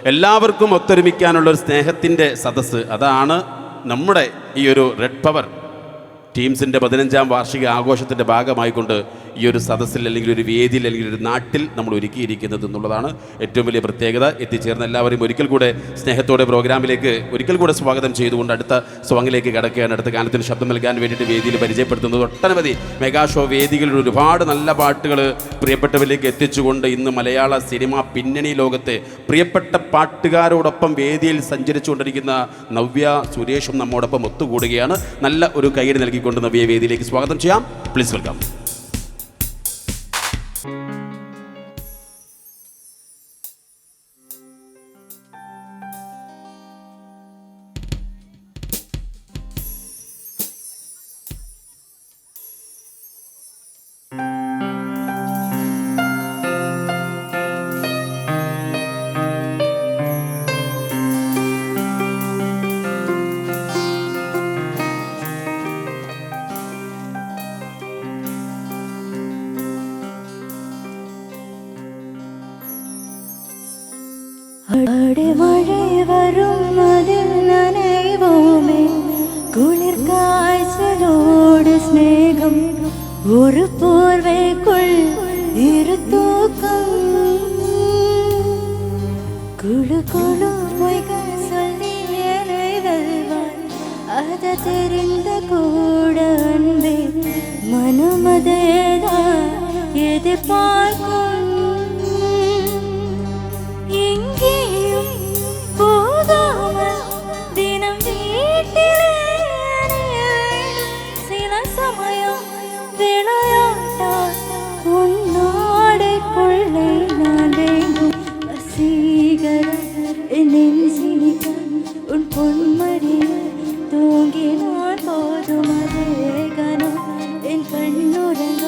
എല്ലാവർക്കും ഒത്തൊരുമിക്കാനുള്ളൊരു സ്നേഹത്തിൻ്റെ സദസ്സ്. അതാണ് നമ്മുടെ ഈ ഒരു റെഡ് പവർ ടീംസിൻ്റെ 15ാം വാർഷിക ആഘോഷത്തിൻ്റെ ഭാഗമായിക്കൊണ്ട് ഈ ഒരു സദസ്സിൽ അല്ലെങ്കിൽ ഒരു വേദിയിൽ അല്ലെങ്കിൽ ഒരു നാട്ടിൽ നമ്മൾ ഒരുക്കിയിരിക്കുന്നത് എന്നുള്ളതാണ് ഏറ്റവും വലിയ പ്രത്യേകത. എത്തിച്ചേർന്ന എല്ലാവരെയും ഒരിക്കൽ കൂടെ സ്നേഹത്തോടെ പ്രോഗ്രാമിലേക്ക് ഒരിക്കൽ കൂടെ സ്വാഗതം ചെയ്തുകൊണ്ട് അടുത്ത സോങ്ങിലേക്ക് കടക്കുകയാണ്. അടുത്ത ഗാനത്തിന് ശബ്ദം നൽകാൻ വേണ്ടിയിട്ട് വേദിയിൽ പരിചയപ്പെടുത്തുന്നത് ഒട്ടനവധി മെഗാ ഷോ വേദികളിൽ ഒരുപാട് നല്ല പാട്ടുകൾ പ്രിയപ്പെട്ടവരിലേക്ക് എത്തിച്ചുകൊണ്ട് ഇന്ന് മലയാള സിനിമ പിന്നണി ലോകത്തെ പ്രിയപ്പെട്ട പാട്ടുകാരോടൊപ്പം വേദിയിൽ സഞ്ചരിച്ചുകൊണ്ടിരിക്കുന്ന നവ്യ സുരേഷും നമ്മോടൊപ്പം ഒത്തുകൂടുകയാണ്. നല്ല ഒരു കൈയ്യടി നൽകിക്കൊണ്ട് നവ്യ വേദിയിലേക്ക് സ്വാഗതം ചെയ്യാം. Please welcome. அடைமழை வரும் அதில் நனைவோமே குளிர் காய்ச்சலோடு ஸ்நேகம் ஒரு போர்வைக்குள் இரு தூக்கம் குழு குழு பொய்கள் சொல்லி என்னை வெல்வான் அது தெரிந்த கூட அன்பே மனமதேதான் எதிர்பார்க்கும் தினம் வீட்டிலே சில சமயம் விளையாட்டால் உன்னாடைக்குள்ளே நான் வேண்டும் வசீகரம் நெஞ்சினிக்க உன் பொன்மடியில் தூங்கினான் போதும் அதே கனம் என் கண்ணுறங்க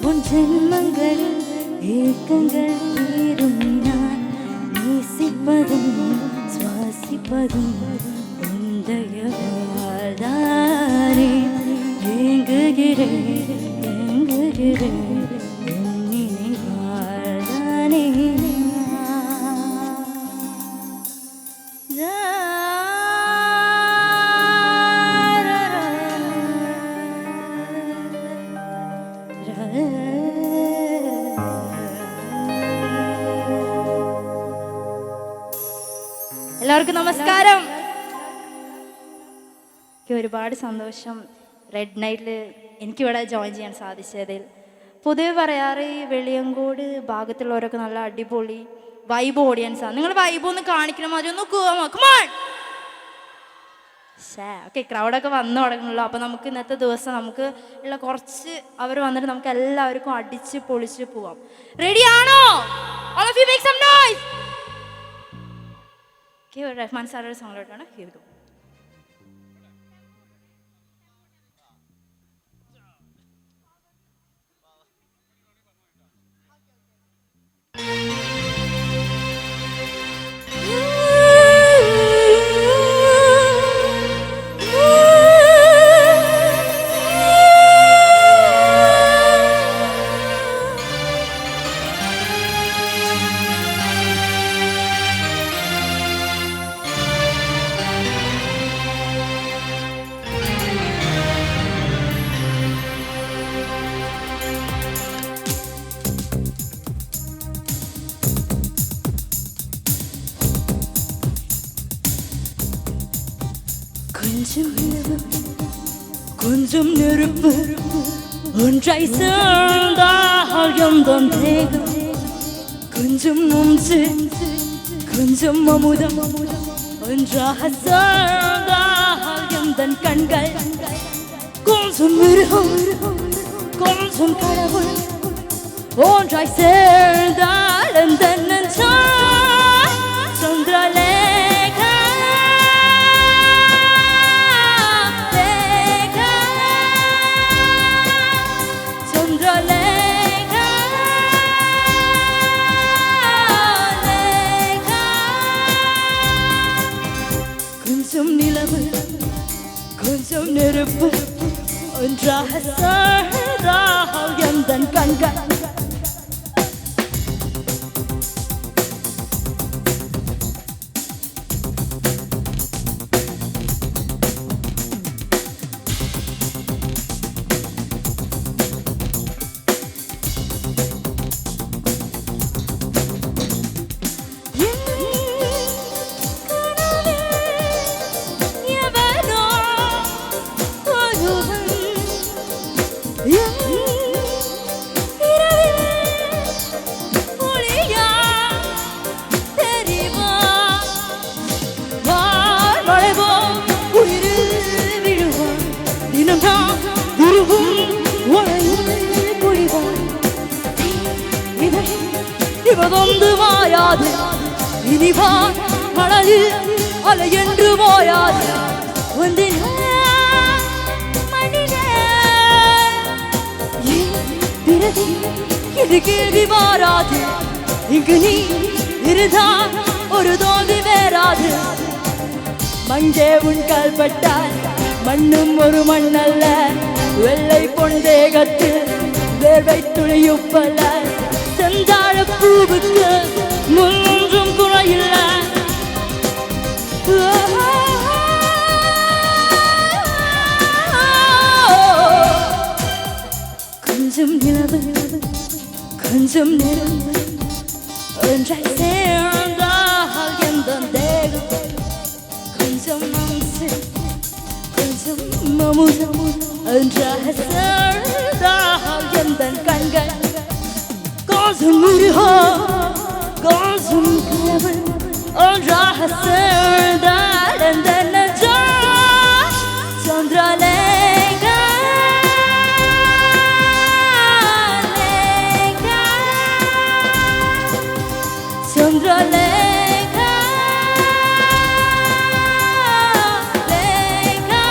உன் ஜென்மங்களில் ஏக்கங்கள் தீரும் நான் நேசிப்பதும் சுவாசிப்பதும் உந்தயவாழ்தானே ஏங்குகிறேன் ஏங்குகிறேன் நினைவாழ்தானே എല്ലാവർക്കും നമസ്കാരം. എനിക്ക് ഒരുപാട് സന്തോഷം റെഡ് നൈറ്റിൽ എനിക്കിവിടെ ജോയിൻ ചെയ്യാൻ സാധിച്ചതിൽ. പൊതുവെ പറയാറ് ഈ വെളിയങ്കോട് ഭാഗത്തുള്ളവരൊക്കെ നല്ല അടിപൊളി വൈബ് ഓഡിയൻസാണ്. നിങ്ങൾ വൈബ് ഒന്ന് കാണിക്കണം, മതി ഒന്ന് ഓക്കെ. ക്രൗഡൊക്കെ വന്നു തുടങ്ങുള്ളൂ. അപ്പോൾ നമുക്ക് ഇന്നത്തെ ദിവസം നമുക്ക് ഉള്ള കുറച്ച് അവർ വന്നിട്ട് നമുക്ക് എല്ലാവർക്കും അടിച്ച് പൊളിച്ച് പോവാം. റെഡിയാണോ? All of you make some noise. Rahman സാറുടെ സോങ്ങിലോട്ടാണ്. Here go. கொஞ்சம் நெருப்பு ஒன்றை சேர்ந்தால் எந்தன் தேகம் கொஞ்சம் மூச்சு கொஞ்சம் அமுதம் ஒன்றாக சேர்ந்தால் எந்தன் கண்கள் கொஞ்சம் மிருகம் கொஞ்சம் கடவுள் ஒன்றாய் சேர்ந்தால் எந்தன் நெஞ்சம் சந்திரலேகா கொஞ்சம் நெருப்பு ஒன்றாக சேர்ந்தால் எந்தன் கண்கள் இவதொந்து மாயாது இனிவான் மணலில் அலை என்று போயாது வந்து பிறகு இது கேள்வி மாறாது இங்கு நீ இருந்தால் ஒரு தோல்வி வேறாது மஞ்சே உன் கால்பட்டால் மண்ணும் ஒரு மண்ணல்ல வெள்ளை பொண்டேகத்தில் வேர்வை துளியுப்பல்ல செந்தாழ பூவுக்கு முன்றும் குறையில்ல கொஞ்சம் நிலவு கொஞ்சம் நிலவு ஒன்றாய் சேர்ந்தால் எந்த தேகம் கொஞ்சம் மனசு கொஞ்சம் மமுதம் ஒன்றாக சேர்ந்தால் எந்த கண்கள் கொஞ்சம் மிருகம் கொஞ்சம் கிழவன் ஒன்றாக சேர்ந்தால் எந்த நெஞ்சம் சந்திரலேகா Chandralekha, Lekha.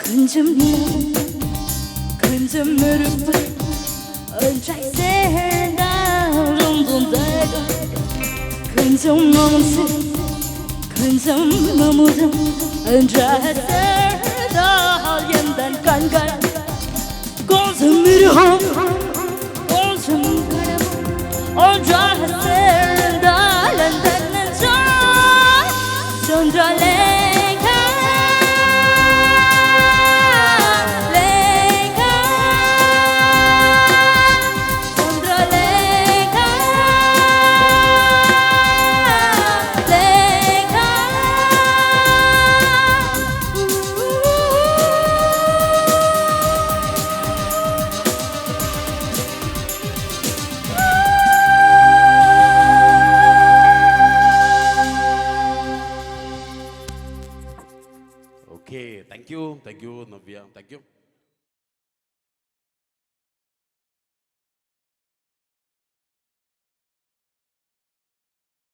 கொஞ்சம் கொஞ்சம் இருப்பு ஒன்றாய் சேர்ந்தால் தேகம் கொஞ்சம் மனசு கொஞ்சம் அமுதம் ஒன்றாக சேர்ந்தால் எந்த கண்கள் கொஞ்சம் மிருகம்